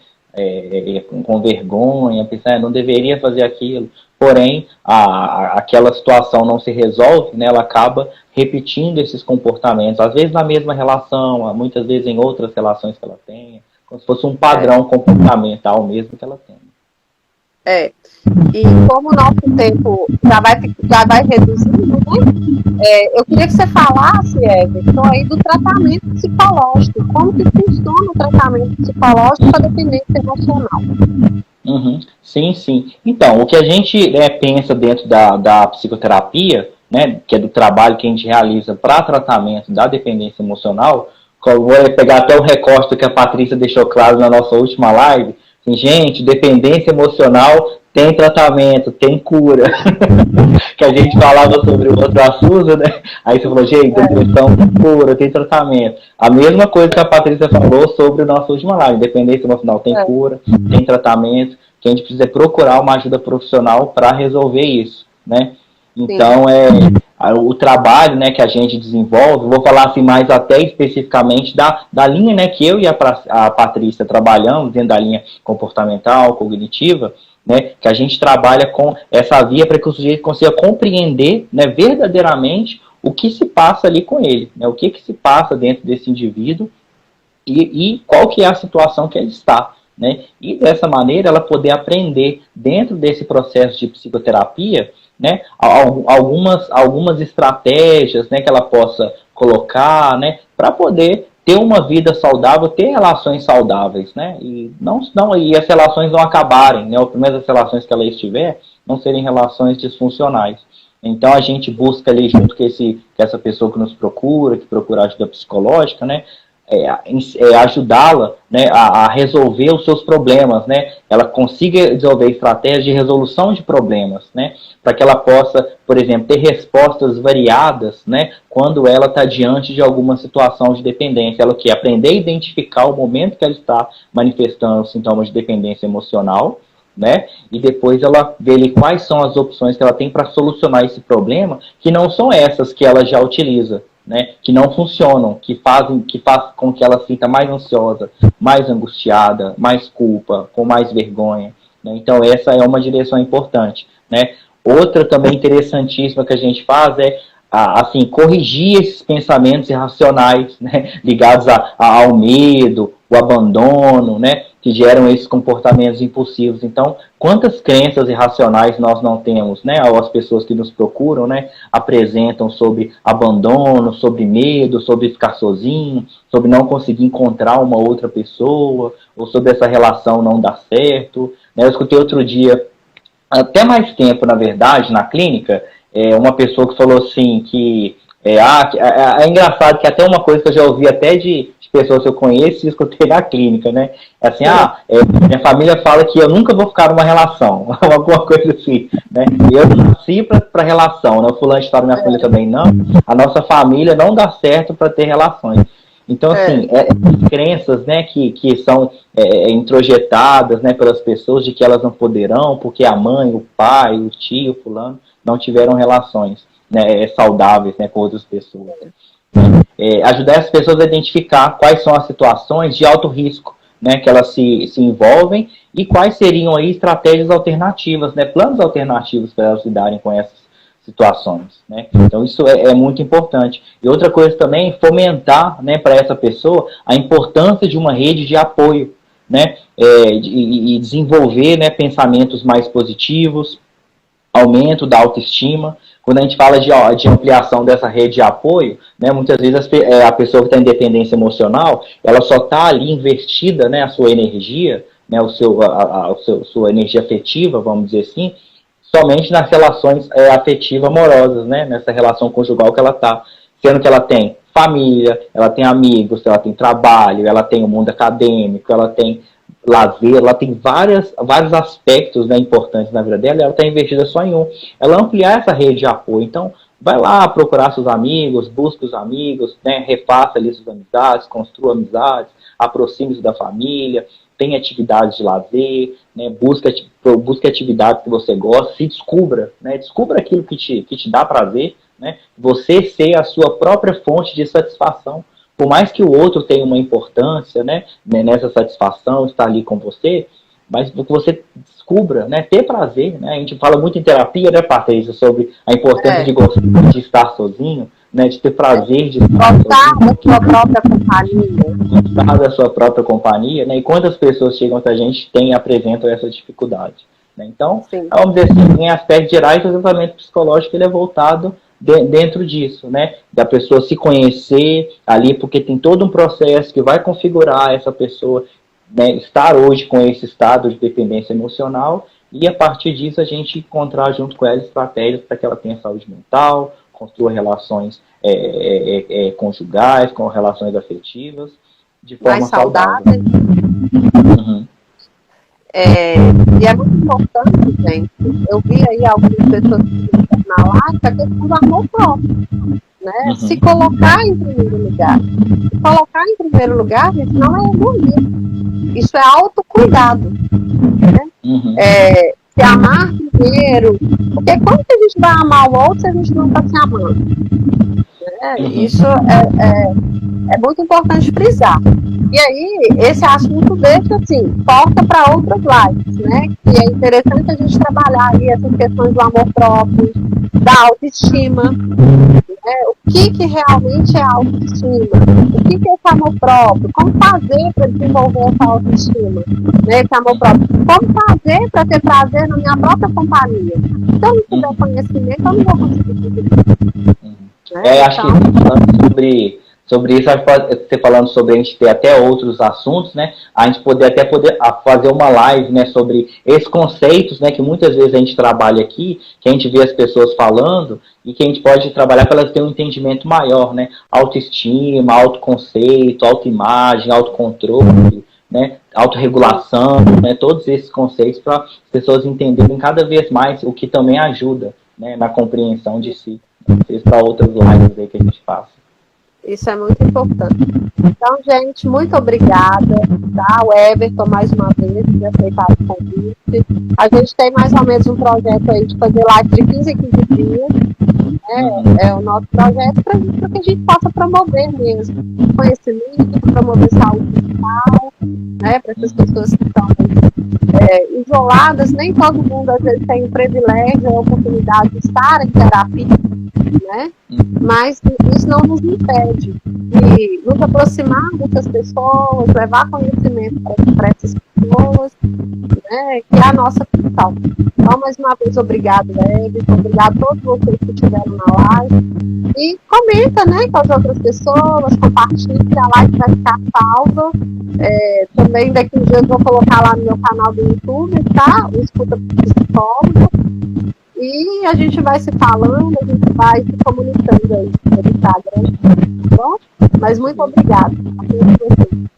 Com vergonha, pensar, não deveria fazer aquilo. Porém, aquela situação não se resolve, né? Ela acaba repetindo esses comportamentos, às vezes na mesma relação, muitas vezes em outras relações que ela tem, como se fosse um padrão comportamental mesmo que ela tem. E como o nosso tempo já vai reduzindo, né? Eu queria que você falasse, Everton, aí do tratamento psicológico. Como que funciona o tratamento psicológico para dependência emocional? Sim. Então, o que a gente pensa dentro da psicoterapia, né, que é do trabalho que a gente realiza para tratamento da dependência emocional, vou pegar até o recorte que a Patrícia deixou claro na nossa última live. Assim, gente, dependência emocional tem tratamento, tem cura. Que a gente falava sobre o outro assunto, né? Aí você falou, gente, depressão tem cura, tem tratamento. A mesma coisa que a Patrícia falou sobre a nossa última live. Dependência emocional tem cura, tem tratamento, que a gente precisa procurar uma ajuda profissional para resolver isso, né? Então, o trabalho, né, que a gente desenvolve, vou falar assim mais até especificamente da linha, né, que eu e a Patrícia trabalhamos, dentro da linha comportamental, cognitiva, né, que a gente trabalha com essa via para que o sujeito consiga compreender, né, verdadeiramente o que se passa ali com ele, né, o que se passa dentro desse indivíduo e qual que é a situação que ele está. Né, e dessa maneira ela poder aprender dentro desse processo de psicoterapia, né, algumas estratégias, né, que ela possa colocar, né, para poder ter uma vida saudável, ter relações saudáveis, né, e as relações não acabarem, né, ou pelo menos as relações que ela estiver não serem relações disfuncionais. Então a gente busca ali junto com essa pessoa que nos procura, que procura ajuda psicológica, né, ajudá-la, né, a resolver os seus problemas, né, ela consiga desenvolver estratégias de resolução de problemas, né, para que ela possa, por exemplo, ter respostas variadas, né, quando ela está diante de alguma situação de dependência. Ela quer aprender a identificar o momento que ela está manifestando sintomas de dependência emocional, né, e depois ela vê ali quais são as opções que ela tem para solucionar esse problema, que não são essas que ela já utiliza, né, que não funcionam, que faz com que ela sinta mais ansiosa, mais angustiada, mais culpa, com mais vergonha. Né? Então essa é uma direção importante. Né? Outra também interessantíssima que a gente faz é assim, corrigir esses pensamentos irracionais, né, ligados ao medo, o abandono, né, que geram esses comportamentos impulsivos. Então, quantas crenças irracionais nós não temos, né, as pessoas que nos procuram, né, apresentam sobre abandono, sobre medo, sobre ficar sozinho, sobre não conseguir encontrar uma outra pessoa, ou sobre essa relação não dar certo. Né, eu escutei outro dia, até mais tempo, na verdade, na clínica, uma pessoa que falou assim que é engraçado que até uma coisa que eu já ouvi até de pessoas que eu conheço e escutei na clínica, né? É assim, minha família fala que eu nunca vou ficar numa relação, alguma coisa assim, né? E eu nasci para relação, né? O fulano de tal, minha família também não. A nossa família não dá certo para ter relações. Então, assim, crenças, né, que são introjetadas, né, pelas pessoas de que elas não poderão, porque a mãe, o pai, o tio, o fulano, não tiveram relações, né, saudáveis, né, com outras pessoas. Ajudar as pessoas a identificar quais são as situações de alto risco, né, que elas se envolvem e quais seriam aí estratégias alternativas, né, planos alternativos para elas lidarem com essas situações, né? Então isso é muito importante. E outra coisa também, fomentar, né, para essa pessoa a importância de uma rede de apoio, né, e desenvolver, né, pensamentos mais positivos, aumento da autoestima. Quando a gente fala de ampliação dessa rede de apoio, né, muitas vezes a pessoa que está em dependência emocional, ela só está ali investida, né, a sua energia, né, sua energia afetiva, vamos dizer assim, somente nas relações afetivas amorosas, né, nessa relação conjugal que ela está, sendo que ela tem família, ela tem amigos, ela tem trabalho, ela tem o mundo acadêmico, ela tem lazer, ela tem vários aspectos, né, importantes na vida dela, e ela está investida só em um. Ela ampliar essa rede de apoio. Então, vai lá procurar seus amigos, busque os amigos, né, refaça ali suas amizades, construa amizades, aproxime-se da família, tem atividades de lazer, né, busque atividades que você gosta, se descubra, né, descubra aquilo que te dá prazer, né, você ser a sua própria fonte de satisfação. Por mais que o outro tenha uma importância, né, nessa satisfação, estar ali com você, mas que você descubra, né, ter prazer, né, a gente fala muito em terapia, né, Patrícia, sobre a importância de gostar de estar sozinho, né, de ter prazer de estar sozinho. Gostar da sua própria companhia. Gostar da sua própria companhia, né, e quantas pessoas chegam até a gente e apresentam essa dificuldade. Né? Então, vamos dizer assim, em aspectos gerais, o tratamento psicológico ele é voltado dentro disso, né, da pessoa se conhecer ali, porque tem todo um processo que vai configurar essa pessoa, né, estar hoje com esse estado de dependência emocional, e a partir disso a gente encontrar junto com ela estratégias para que ela tenha saúde mental, construa relações conjugais, com relações afetivas, de forma mais saudável. Uhum. E é muito importante, gente, eu vi aí algumas pessoas na live, a questão do amor próprio, né? Se colocar em primeiro lugar. Se colocar em primeiro lugar, gente, não é egoísmo. Isso é autocuidado, né? Se amar primeiro, porque como que a gente vai amar o outro se a gente não está se amando? Né? Isso é muito importante frisar. E aí, esse assunto deixa, assim, porta para outras lives, né? Que é interessante a gente trabalhar aí essas questões do amor próprio, da autoestima, né? O que realmente é autoestima? O que é esse amor próprio? Como fazer para desenvolver essa autoestima? Né? Esse amor próprio. Como fazer para ter prazer na minha própria companhia? Se eu não tiver conhecimento, eu não vou conseguir fazer. Né? Acho que falando sobre isso, você falando sobre a gente ter até outros assuntos, né? A gente poder fazer uma live, né, sobre esses conceitos, né, que muitas vezes a gente trabalha aqui, que a gente vê as pessoas falando e que a gente pode trabalhar para elas terem um entendimento maior, né? Autoestima, autoconceito, autoimagem, autocontrole, né? Autorregulação, né? Todos esses conceitos para as pessoas entenderem cada vez mais, o que também ajuda, né, na compreensão de si. Isso para outras lives aí que a gente passa. Isso é muito importante. Então, gente, muito obrigada, tá? O Everton, mais uma vez, por aceitar o convite. A gente tem mais ou menos um projeto aí de fazer live de 15 em 15 dias. É o nosso projeto para que a gente possa promover mesmo conhecimento, promover saúde mental, né? Para essas pessoas que estão isoladas. Nem todo mundo, às vezes, tem o privilégio ou a oportunidade de estar em terapia, né? Mas isso não nos impede de nos aproximar dessas pessoas, levar conhecimento para essas pessoas, né? Que é a nossa função. Então, mais uma vez, obrigado, Everton, obrigado a todos vocês que estiveram na live. E comenta, né, com as outras pessoas, compartilha, a live vai ficar salva. Também daqui a uns dias eu vou colocar lá no meu canal do YouTube, tá? O Escuta Psicólogo. E a gente vai se falando, a gente vai se comunicando aí pelo Instagram, tá bom? Mas muito obrigada a todos vocês.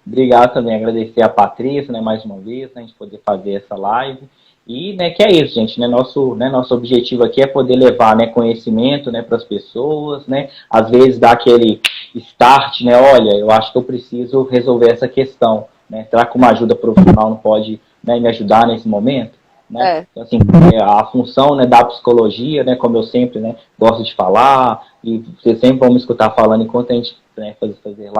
Obrigado também, agradecer a Patrícia, né, mais uma vez, né, a gente poder fazer essa live. E, né, que é isso, gente, né, nosso objetivo aqui é poder levar, né, conhecimento, né, para as pessoas, né, às vezes dar aquele start, né, olha, eu acho que eu preciso resolver essa questão, né, será que uma ajuda profissional não pode, né, me ajudar nesse momento? Né? Então, assim, a função, né, da psicologia, né, como eu sempre, né, gosto de falar, e vocês sempre vão me escutar falando enquanto a gente, né, fizer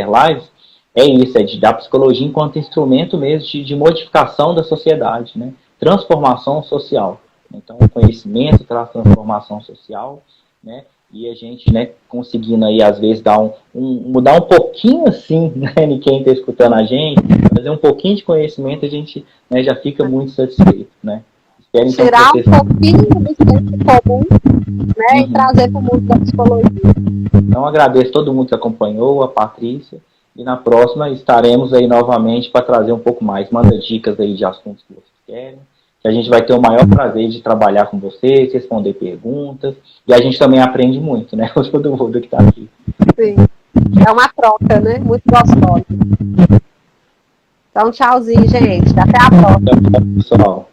lives, é isso, é de dar psicologia enquanto instrumento mesmo de modificação da sociedade, né? Transformação social. Então, o conhecimento traz transformação social, né? E a gente, né, conseguindo aí, às vezes, mudar um pouquinho, assim, né, de quem está escutando a gente, fazer um pouquinho de conhecimento, a gente, né, já fica muito satisfeito, né? Espero, então, tirar um pouquinho do senso comum, né, e trazer para o mundo da psicologia. Então, agradeço todo mundo que acompanhou, a Patrícia, e na próxima estaremos aí novamente para trazer um pouco mais. Manda dicas aí de assuntos que vocês querem, que a gente vai ter o maior prazer de trabalhar com vocês, responder perguntas, e a gente também aprende muito, né? Todo mundo que está aqui. Sim, é uma troca, né? Muito gostosa. Então, tchauzinho, gente. Até a próxima. Tchau, pessoal.